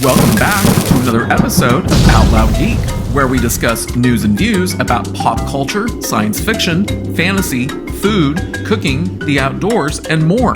Welcome back to another episode of Out Loud Geek, where we discuss news and views about pop culture, science fiction, fantasy, food, cooking, the outdoors, and more.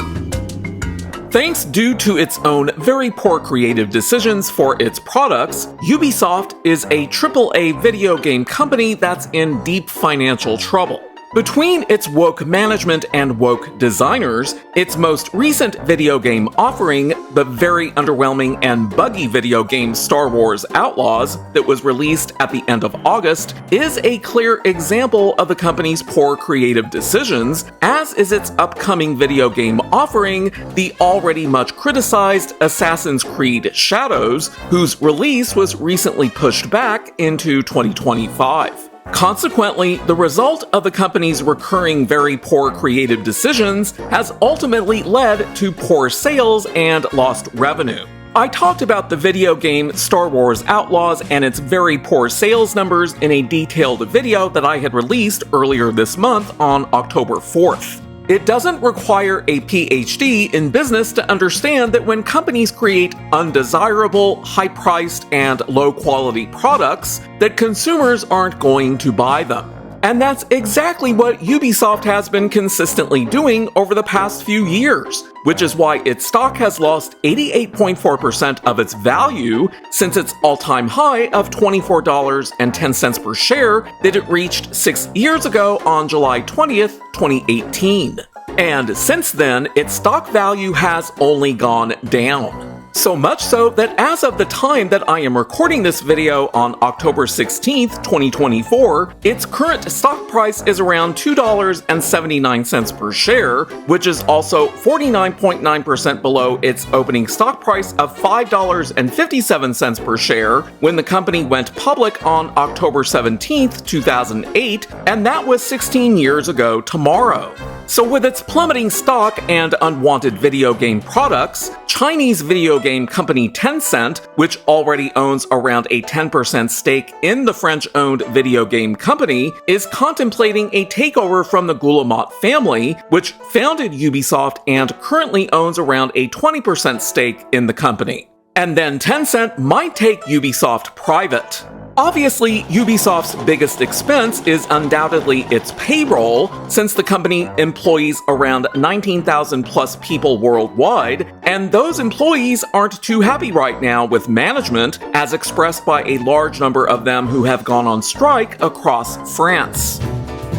Thanks due to its own very poor creative decisions for its products, Ubisoft is a AAA video game company that's in deep financial trouble. Between its woke management and woke designers, its most recent video game offering, the very underwhelming and buggy video game Star Wars Outlaws that was released at the end of August, is a clear example of the company's poor creative decisions, as is its upcoming video game offering, the already much criticized Assassin's Creed Shadows, whose release was recently pushed back into 2025. Consequently, the result of the company's recurring very poor creative decisions has ultimately led to poor sales and lost revenue. I talked about the video game Star Wars Outlaws and its very poor sales numbers in a detailed video that I had released earlier this month on October 4th. It doesn't require a PhD in business to understand that when companies create undesirable, high-priced, and low-quality products, that consumers aren't going to buy them. And that's exactly what Ubisoft has been consistently doing over the past few years, which is why its stock has lost 88.4% of its value since its all-time high of $24.10 per share that it reached 6 years ago on July 20th, 2018. And since then, its stock value has only gone down. So much so that as of the time that I am recording this video on October 16th, 2024, its current stock price is around $2.79 per share, which is also 49.9% below its opening stock price of $5.57 per share when the company went public on October 17th, 2008, and that was 16 years ago tomorrow. So with its plummeting stock and unwanted video game products, Chinese video game company Tencent, which already owns around a 10% stake in the French-owned video game company, is contemplating a takeover from the Guillemot family, which founded Ubisoft and currently owns around a 20% stake in the company. And then Tencent might take Ubisoft private. Obviously, Ubisoft's biggest expense is undoubtedly its payroll, since the company employs around 19,000 plus people worldwide, and those employees aren't too happy right now with management, as expressed by a large number of them who have gone on strike across France.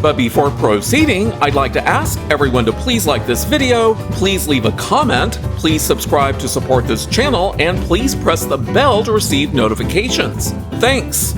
But before proceeding, I'd like to ask everyone to please like this video, please leave a comment, please subscribe to support this channel, and please press the bell to receive notifications. Thanks!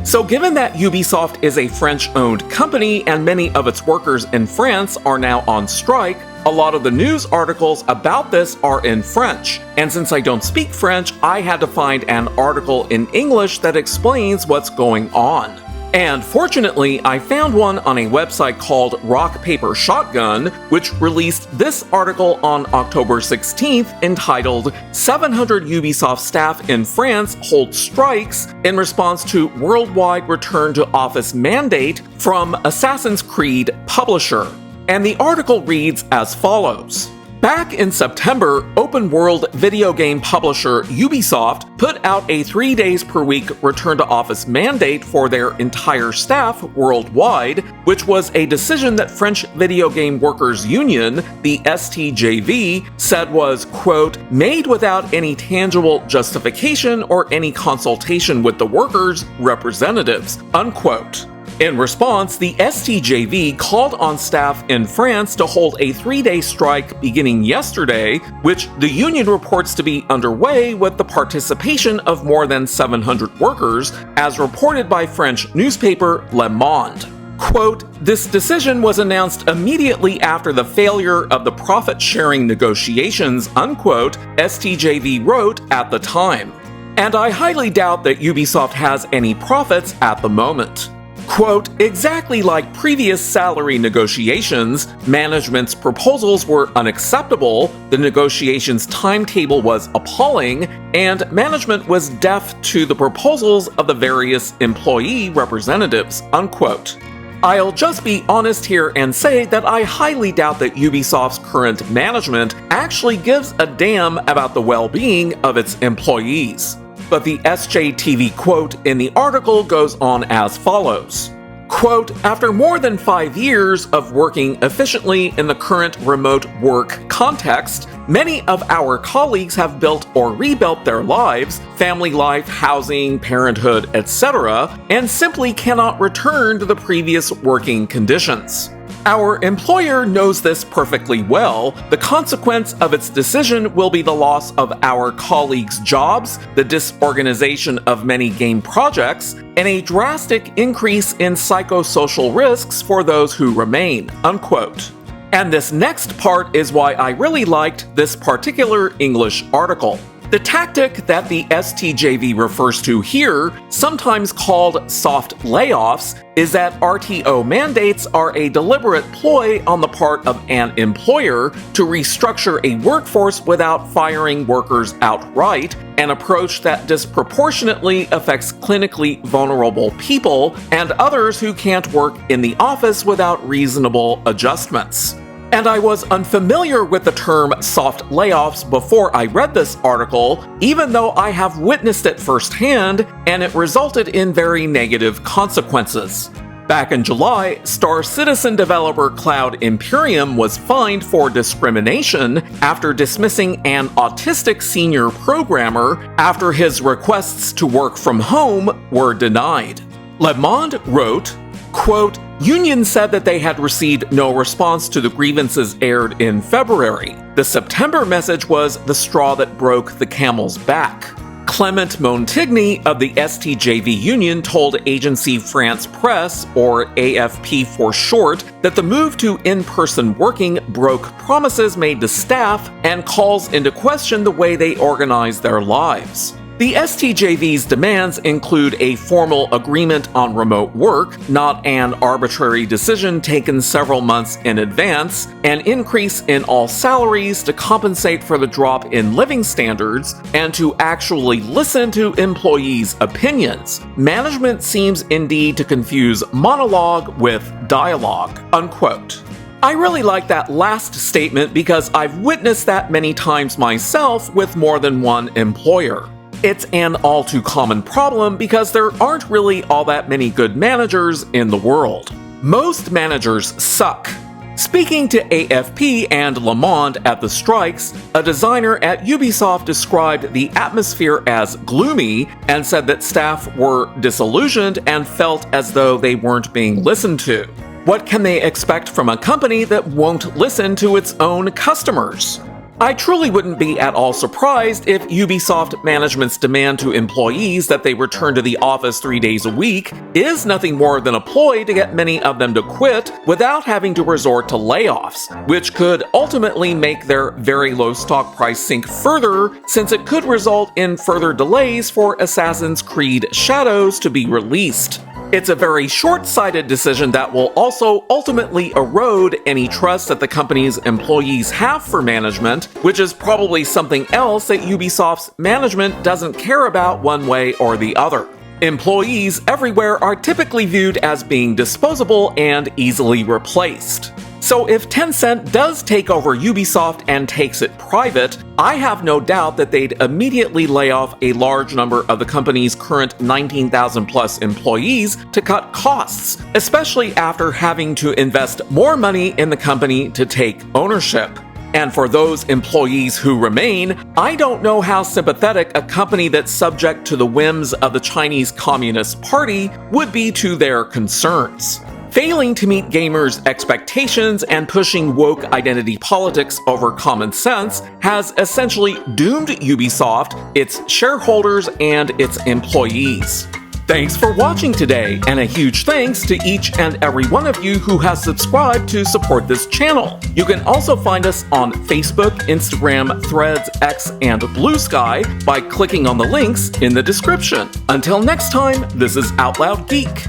So given that Ubisoft is a French-owned company and many of its workers in France are now on strike, a lot of the news articles about this are in French, and since I don't speak French, I had to find an article in English that explains what's going on. And fortunately, I found one on a website called Rock Paper Shotgun, which released this article on October 16th entitled 700 Ubisoft staff in France hold strikes in response to worldwide return to office mandate from Assassin's Creed publisher. And the article reads as follows. Back in September, open-world video game publisher Ubisoft put out a 3 days per week return-to-office mandate for their entire staff worldwide, which was a decision that French Video Game Workers Union, the STJV, said was, quote, made without any tangible justification or any consultation with the workers' representatives, unquote. In response, the STJV called on staff in France to hold a 3-day strike beginning yesterday, which the union reports to be underway with the participation of more than 700 workers, as reported by French newspaper Le Monde. Quote, this decision was announced immediately after the failure of the profit-sharing negotiations, unquote, STJV wrote at the time. And I highly doubt that Ubisoft has any profits at the moment. Quote, exactly like previous salary negotiations, management's proposals were unacceptable, the negotiations timetable was appalling, and management was deaf to the proposals of the various employee representatives, unquote. I'll just be honest here and say that I highly doubt that Ubisoft's current management actually gives a damn about the well-being of its employees. But the SJTV quote in the article goes on as follows. Quote, after more than 5 years of working efficiently in the current remote work context, many of our colleagues have built or rebuilt their lives, family life, housing, parenthood, etc., and simply cannot return to the previous working conditions. Our employer knows this perfectly well. The consequence of its decision will be the loss of our colleagues' jobs, the disorganization of many game projects, and a drastic increase in psychosocial risks for those who remain, unquote. And this next part is why I really liked this particular English article. The tactic that the STJV refers to here, sometimes called soft layoffs, is that RTO mandates are a deliberate ploy on the part of an employer to restructure a workforce without firing workers outright, an approach that disproportionately affects clinically vulnerable people and others who can't work in the office without reasonable adjustments. And I was unfamiliar with the term soft layoffs before I read this article, even though I have witnessed it firsthand, and it resulted in very negative consequences. Back in July, Star Citizen developer Cloud Imperium was fined for discrimination after dismissing an autistic senior programmer after his requests to work from home were denied. Le Monde wrote, quote, Union said that they had received no response to the grievances aired in February. The September message was the straw that broke the camel's back. Clement Montigny of the STJV Union told agency France Presse, or AFP for short, that the move to in-person working broke promises made to staff and calls into question the way they organize their lives. The STJV's demands include a formal agreement on remote work, not an arbitrary decision taken several months in advance, an increase in all salaries to compensate for the drop in living standards, and to actually listen to employees' opinions. Management seems indeed to confuse monologue with dialogue, unquote. I really like that last statement because I've witnessed that many times myself with more than one employer. It's an all too common problem because there aren't really all that many good managers in the world. Most managers suck. Speaking to AFP and Le Monde at the strikes, a designer at Ubisoft described the atmosphere as gloomy and said that staff were disillusioned and felt as though they weren't being listened to. What can they expect from a company that won't listen to its own customers? I truly wouldn't be at all surprised if Ubisoft management's demand to employees that they return to the office 3 days a week is nothing more than a ploy to get many of them to quit without having to resort to layoffs, which could ultimately make their very low stock price sink further, since it could result in further delays for Assassin's Creed Shadows to be released. It's a very short-sighted decision that will also ultimately erode any trust that the company's employees have for management, which is probably something else that Ubisoft's management doesn't care about one way or the other. Employees everywhere are typically viewed as being disposable and easily replaced. So if Tencent does take over Ubisoft and takes it private, I have no doubt that they'd immediately lay off a large number of the company's current 19,000 plus employees to cut costs, especially after having to invest more money in the company to take ownership. And for those employees who remain, I don't know how sympathetic a company that's subject to the whims of the Chinese Communist Party would be to their concerns. Failing to meet gamers' expectations and pushing woke identity politics over common sense has essentially doomed Ubisoft, its shareholders, and its employees. Thanks for watching today, and a huge thanks to each and every one of you who has subscribed to support this channel. You can also find us on Facebook, Instagram, Threads, X, and Blue Sky by clicking on the links in the description. Until next time, this is Out Loud Geek.